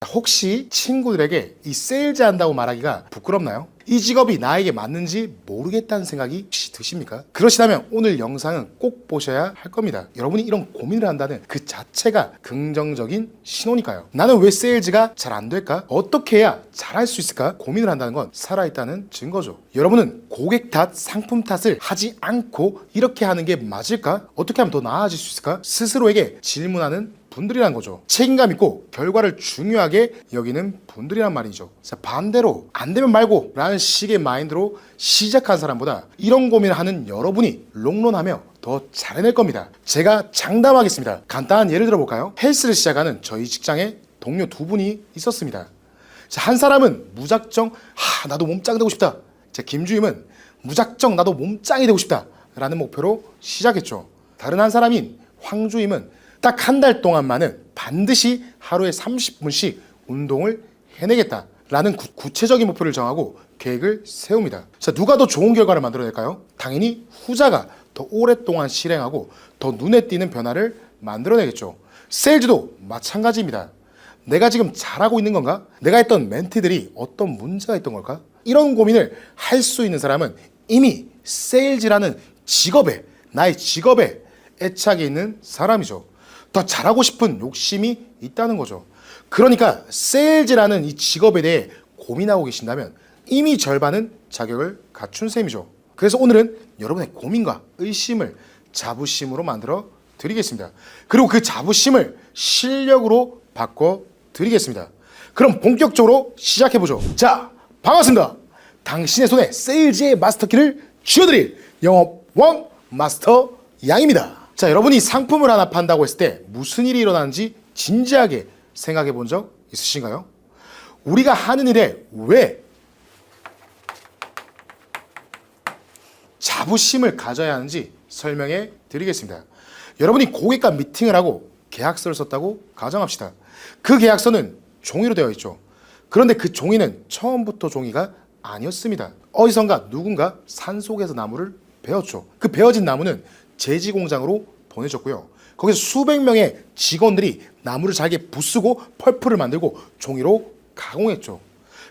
혹시 친구들에게 이 세일즈 한다고 말하기가 부끄럽나요? 이 직업이 나에게 맞는지 모르겠다는 생각이 혹시 드십니까? 그러시다면 오늘 영상은 꼭 보셔야 할 겁니다. 여러분이 이런 고민을 한다는 그 자체가 긍정적인 신호니까요. 나는 왜 세일즈가 잘 안 될까? 어떻게 해야 잘할 수 있을까? 고민을 한다는 건 살아있다는 증거죠. 여러분은 고객 탓, 상품 탓을 하지 않고 이렇게 하는 게 맞을까? 어떻게 하면 더 나아질 수 있을까? 스스로에게 질문하는 분들이란 거죠. 책임감 있고 결과를 중요하게 여기는 분들이란 말이죠. 자, 반대로 안 되면 말고 라는 식의 마인드로 시작한 사람보다 이런 고민을 하는 여러분이 롱런하며 더 잘해낼 겁니다. 제가 장담하겠습니다. 간단한 예를 들어볼까요? 헬스를 시작하는 저희 직장에 동료 두 분이 있었습니다. 자, 한 사람은 무작정 나도 몸짱 되고 싶다. 자, 김주임은 무작정 나도 몸짱이 되고 싶다 라는 목표로 시작했죠. 다른 한 사람인 황주임은 딱 한 달 동안만은 반드시 하루에 30분씩 운동을 해내겠다라는 구체적인 목표를 정하고 계획을 세웁니다. 자, 누가 더 좋은 결과를 만들어낼까요? 당연히 후자가 더 오랫동안 실행하고 더 눈에 띄는 변화를 만들어내겠죠. 세일즈도 마찬가지입니다. 내가 지금 잘하고 있는 건가? 내가 했던 멘티들이 어떤 문제가 있던 걸까? 이런 고민을 할 수 있는 사람은 이미 세일즈라는 직업에, 나의 직업에 애착이 있는 사람이죠. 더 잘하고 싶은 욕심이 있다는 거죠. 그러니까 세일즈라는 이 직업에 대해 고민하고 계신다면 이미 절반은 자격을 갖춘 셈이죠. 그래서 오늘은 여러분의 고민과 의심을 자부심으로 만들어 드리겠습니다. 그리고 그 자부심을 실력으로 바꿔 드리겠습니다. 그럼 본격적으로 시작해보죠. 자, 반갑습니다. 당신의 손에 세일즈의 마스터키를 쥐어드릴 영업왕 마스터 양입니다. 자, 여러분이 상품을 하나 판다고 했을 때 무슨 일이 일어나는지 진지하게 생각해 본 적 있으신가요? 우리가 하는 일에 왜 자부심을 가져야 하는지 설명해 드리겠습니다. 여러분이 고객과 미팅을 하고 계약서를 썼다고 가정합시다. 그 계약서는 종이로 되어 있죠. 그런데 그 종이는 처음부터 종이가 아니었습니다. 어디선가 누군가 산속에서 나무를 베었죠. 그 베어진 나무는 제지 공장으로 보내졌고요. 거기서 수백 명의 직원들이 나무를 잘게 부수고 펄프를 만들고 종이로 가공했죠.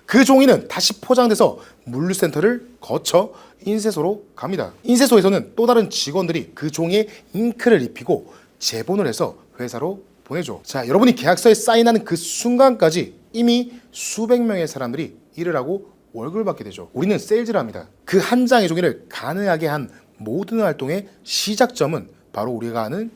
그 종이는 다시 포장돼서 물류센터를 거쳐 인쇄소로 갑니다. 인쇄소에서는 또 다른 직원들이 그 종이에 잉크를 입히고 제본을 해서 회사로 보내죠. 자, 여러분이 계약서에 사인하는 그 순간까지 이미 수백 명의 사람들이 일을 하고 월급을 받게 되죠. 우리는 세일즈를 합니다. 그 한 장의 종이를 가능하게 한 모든 활동의 시작점은 바로 우리가 아는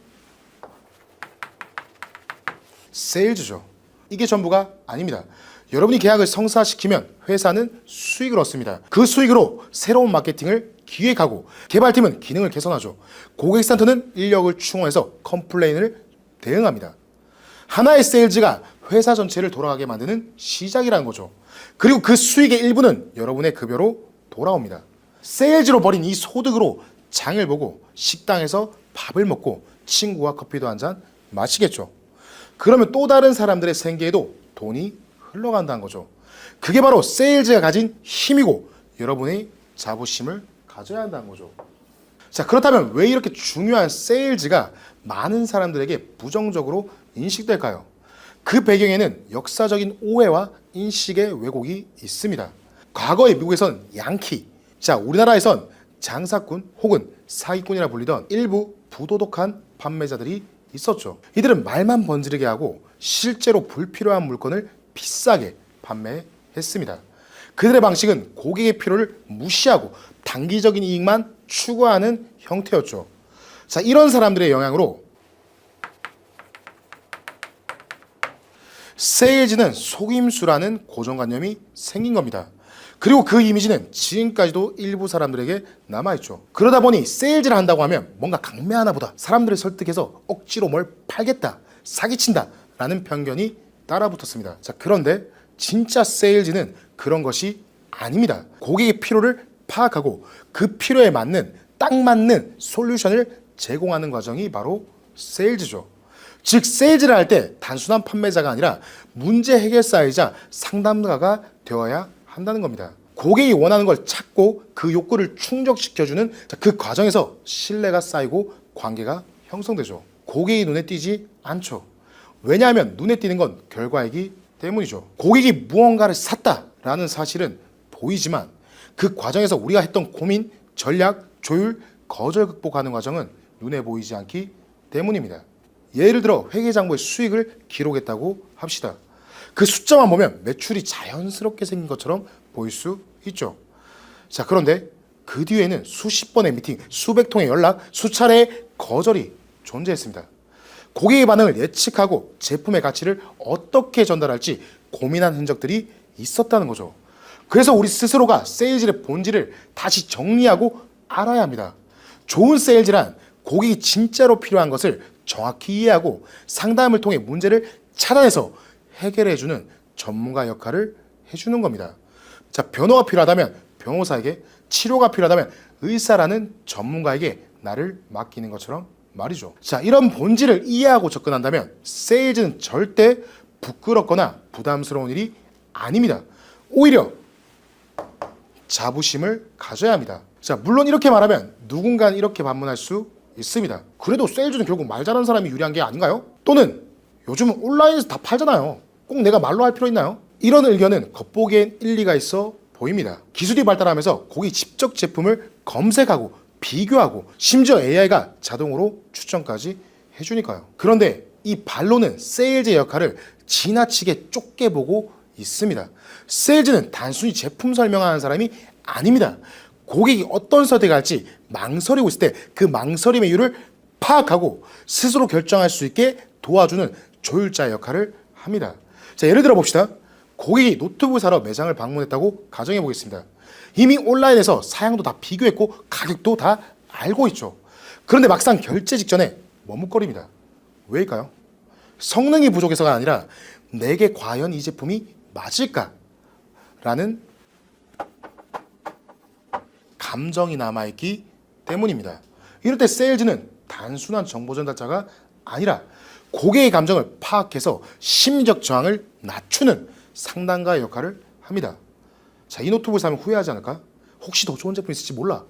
세일즈죠. 이게 전부가 아닙니다. 여러분이 계약을 성사시키면 회사는 수익을 얻습니다. 그 수익으로 새로운 마케팅을 기획하고 개발팀은 기능을 개선하죠. 고객센터는 인력을 충원해서 컴플레인을 대응합니다. 하나의 세일즈가 회사 전체를 돌아가게 만드는 시작이라는 거죠. 그리고 그 수익의 일부는 여러분의 급여로 돌아옵니다. 세일즈로 벌인 이 소득으로 장을 보고 식당에서 밥을 먹고 친구와 커피도 한 잔 마시겠죠. 그러면 또 다른 사람들의 생계에도 돈이 흘러간다는 거죠. 그게 바로 세일즈가 가진 힘이고 여러분의 자부심을 가져야 한다는 거죠. 자, 그렇다면 왜 이렇게 중요한 세일즈가 많은 사람들에게 부정적으로 인식될까요? 그 배경에는 역사적인 오해와 인식의 왜곡이 있습니다. 과거에 미국에선 양키, 자, 우리나라에선 장사꾼 혹은 사기꾼이라 불리던 일부 부도덕한 판매자들이 있었죠. 이들은 말만 번지르게 하고 실제로 불필요한 물건을 비싸게 판매했습니다. 그들의 방식은 고객의 필요를 무시하고 단기적인 이익만 추구하는 형태였죠. 자, 이런 사람들의 영향으로 세일즈는 속임수라는 고정관념이 생긴 겁니다. 그리고 그 이미지는 지금까지도 일부 사람들에게 남아있죠. 그러다 보니 세일즈를 한다고 하면 뭔가 강매하나 보다, 사람들을 설득해서 억지로 뭘 팔겠다, 사기친다 라는 편견이 따라붙었습니다. 자, 그런데 진짜 세일즈는 그런 것이 아닙니다. 고객의 필요를 파악하고 그 필요에 맞는 딱 맞는 솔루션을 제공하는 과정이 바로 세일즈죠. 즉, 세일즈를 할 때 단순한 판매자가 아니라 문제 해결사이자 상담가가 되어야 한다는 겁니다. 고객이 원하는 걸 찾고 그 욕구를 충족시켜주는 그 과정에서 신뢰가 쌓이고 관계가 형성되죠. 고객이 눈에 띄지 않죠. 왜냐하면 눈에 띄는 건 결과이기 때문이죠. 고객이 무언가를 샀다라는 사실은 보이지만 그 과정에서 우리가 했던 고민, 전략, 조율, 거절 극복하는 과정은 눈에 보이지 않기 때문입니다. 예를 들어 회계장부의 수익을 기록했다고 합시다. 그 숫자만 보면 매출이 자연스럽게 생긴 것처럼 보일 수 있죠. 자, 그런데 그 뒤에는 수십 번의 미팅, 수백 통의 연락, 수차례의 거절이 존재했습니다. 고객의 반응을 예측하고 제품의 가치를 어떻게 전달할지 고민한 흔적들이 있었다는 거죠. 그래서 우리 스스로가 세일즈의 본질을 다시 정리하고 알아야 합니다. 좋은 세일즈란 고객이 진짜로 필요한 것을 정확히 이해하고 상담을 통해 문제를 차단해서 해결해주는 전문가 역할을 해주는 겁니다. 자, 변호가 필요하다면 변호사에게, 치료가 필요하다면 의사라는 전문가에게 나를 맡기는 것처럼 말이죠. 자, 이런 본질을 이해하고 접근한다면 세일즈는 절대 부끄럽거나 부담스러운 일이 아닙니다. 오히려 자부심을 가져야 합니다. 자, 물론 이렇게 말하면 누군가는 이렇게 반문할 수 있습니다. 그래도 세일즈는 결국 말 잘하는 사람이 유리한 게 아닌가요? 또는 요즘은 온라인에서 다 팔잖아요. 꼭 내가 말로 할 필요 있나요? 이런 의견은 겉보기엔 일리가 있어 보입니다. 기술이 발달하면서 고객이 직접 제품을 검색하고 비교하고 심지어 AI가 자동으로 추천까지 해주니까요. 그런데 이 반론은 세일즈의 역할을 지나치게 좁게 보고 있습니다. 세일즈는 단순히 제품 설명하는 사람이 아닙니다. 고객이 어떤 선택을 할지 망설이고 있을 때 그 망설임의 이유를 파악하고 스스로 결정할 수 있게 도와주는 조율자의 역할을 합니다. 자, 예를 들어 봅시다. 고객이 노트북을 사러 매장을 방문했다고 가정해 보겠습니다. 이미 온라인에서 사양도 다 비교했고 가격도 다 알고 있죠. 그런데 막상 결제 직전에 머뭇거립니다. 왜일까요? 성능이 부족해서가 아니라 내게 과연 이 제품이 맞을까? 라는 감정이 남아있기 때문입니다. 이럴 때 세일즈는 단순한 정보 전달자가 아니라 고객의 감정을 파악해서 심리적 저항을 낮추는 상담가의 역할을 합니다. 자, 이 노트북을 사면 후회하지 않을까? 혹시 더 좋은 제품이 있을지 몰라.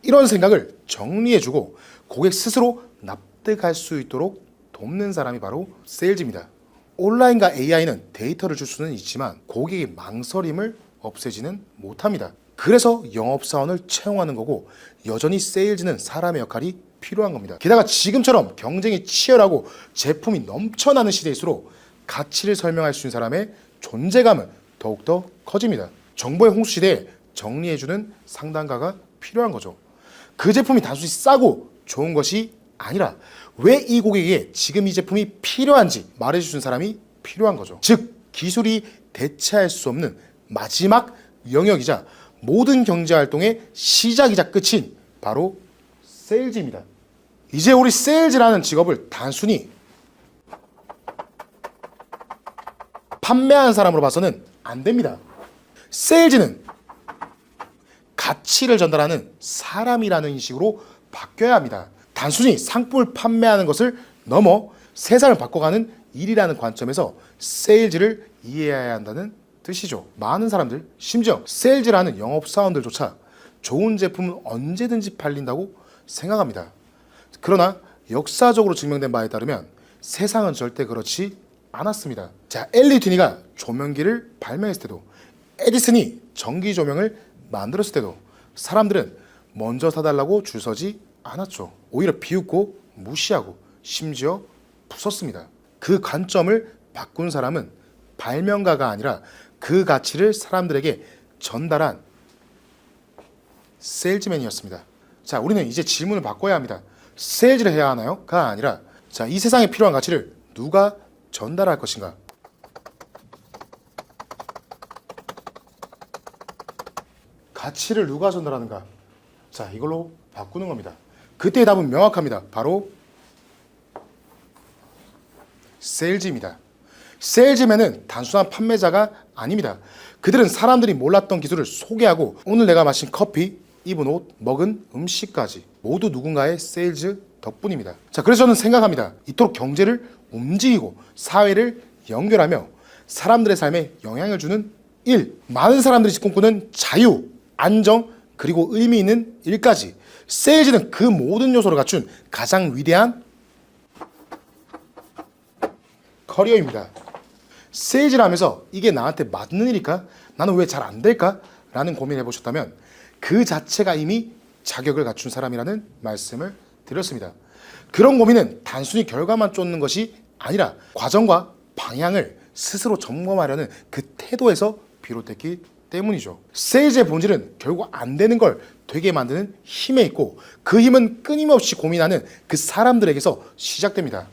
이런 생각을 정리해주고 고객 스스로 납득할 수 있도록 돕는 사람이 바로 세일즈입니다. 온라인과 AI는 데이터를 줄 수는 있지만 고객의 망설임을 없애지는 못합니다. 그래서 영업사원을 채용하는 거고 여전히 세일즈는 사람의 역할이 필요한 겁니다. 게다가 지금처럼 경쟁이 치열하고 제품이 넘쳐나는 시대일수록 가치를 설명할 수 있는 사람의 존재감은 더욱더 커집니다. 정보의 홍수 시대에 정리해주는 상담가가 필요한 거죠. 그 제품이 단순히 싸고 좋은 것이 아니라 왜 이 고객에게 지금 이 제품이 필요한지 말해주는 사람이 필요한 거죠. 즉, 기술이 대체할 수 없는 마지막 영역이자 모든 경제활동의 시작이자 끝인 바로 세일즈입니다. 이제 우리 세일즈라는 직업을 단순히 판매하는 사람으로 봐서는 안 됩니다. 세일즈는 가치를 전달하는 사람이라는 인식으로 바뀌어야 합니다. 단순히 상품을 판매하는 것을 넘어 세상을 바꿔가는 일이라는 관점에서 세일즈를 이해해야 한다는 뜻이죠. 많은 사람들, 심지어 세일즈라는 영업사원들조차 좋은 제품은 언제든지 팔린다고 생각합니다. 그러나 역사적으로 증명된 바에 따르면 세상은 절대 그렇지 않았습니다. 자, 엘리티니가 조명기를 발명했을 때도, 에디슨이 전기 조명을 만들었을 때도 사람들은 먼저 사달라고 줄 서지 않았죠. 오히려 비웃고 무시하고 심지어 부쉈습니다. 그 관점을 바꾼 사람은 발명가가 아니라 그 가치를 사람들에게 전달한 세일즈맨이었습니다. 자, 우리는 이제 질문을 바꿔야 합니다. 세일즈를 해야 하나요? 가 아니라, 자, 이 세상에 필요한 가치를 누가 전달할 것인가? 가치를 누가 전달하는가? 자, 이걸로 바꾸는 겁니다. 그때의 답은 명확합니다. 바로 세일즈입니다. 세일즈맨은 단순한 판매자가 아닙니다. 그들은 사람들이 몰랐던 기술을 소개하고 오늘 내가 마신 커피, 입은 옷, 먹은 음식까지 모두 누군가의 세일즈 덕분입니다. 자, 그래서 저는 생각합니다. 이토록 경제를 움직이고 사회를 연결하며 사람들의 삶에 영향을 주는 일, 많은 사람들이 꿈꾸는 자유, 안정, 그리고 의미 있는 일까지 세일즈는 그 모든 요소를 갖춘 가장 위대한 커리어입니다. 세일즈를 하면서 이게 나한테 맞는 일일까? 나는 왜 잘 안 될까? 라는 고민을 해보셨다면 그 자체가 이미 자격을 갖춘 사람이라는 말씀을 드렸습니다. 그런 고민은 단순히 결과만 쫓는 것이 아니라 과정과 방향을 스스로 점검하려는 그 태도에서 비롯됐기 때문이죠. 세일즈의 본질은 결국 안 되는 걸 되게 만드는 힘에 있고 그 힘은 끊임없이 고민하는 그 사람들에게서 시작됩니다.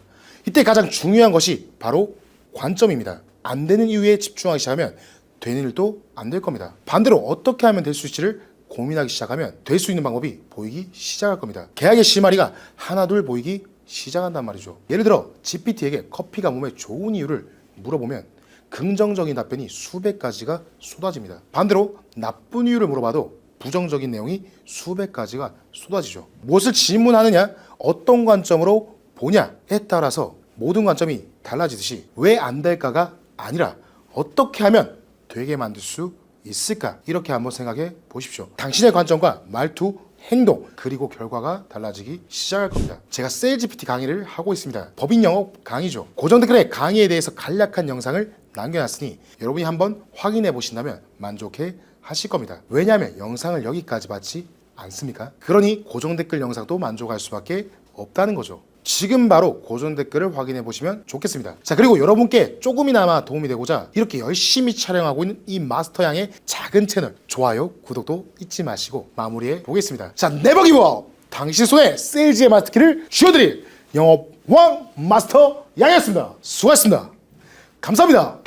이때 가장 중요한 것이 바로 관점입니다. 안 되는 이유에 집중하기 시작하면 되는 일도 안 될 겁니다. 반대로 어떻게 하면 될 수 있을지를 고민하기 시작하면 될 수 있는 방법이 보이기 시작할 겁니다. 계약의 실마리가 하나둘 보이기 시작한단 말이죠. 예를 들어 GPT에게 커피가 몸에 좋은 이유를 물어보면 긍정적인 답변이 수백 가지가 쏟아집니다. 반대로 나쁜 이유를 물어봐도 부정적인 내용이 수백 가지가 쏟아지죠. 무엇을 질문하느냐, 어떤 관점으로 보냐에 따라서 모든 관점이 달라지듯이 왜 안 될까가 아니라 어떻게 하면 되게 만들 수 있을까? 이렇게 한번 생각해 보십시오. 당신의 관점과 말투, 행동, 그리고 결과가 달라지기 시작할 겁니다. 제가 세일즈PT 강의를 하고 있습니다. 법인 영업 강의죠. 고정 댓글에 강의에 대해서 간략한 영상을 남겨놨으니 여러분이 한번 확인해 보신다면 만족해 하실 겁니다. 왜냐하면 영상을 여기까지 봤지 않습니까? 그러니 고정 댓글 영상도 만족할 수밖에 없다는 거죠. 지금 바로 고정 댓글을 확인해 보시면 좋겠습니다. 자, 그리고 여러분께 조금이나마 도움이 되고자 이렇게 열심히 촬영하고 있는 이 마스터 양의 작은 채널 좋아요, 구독도 잊지 마시고 마무리해 보겠습니다. 자, 네버 기브업! 당신 손에 세일즈의 마스터키를 쥐어드릴 영업왕 마스터 양이었습니다. 수고하셨습니다. 감사합니다.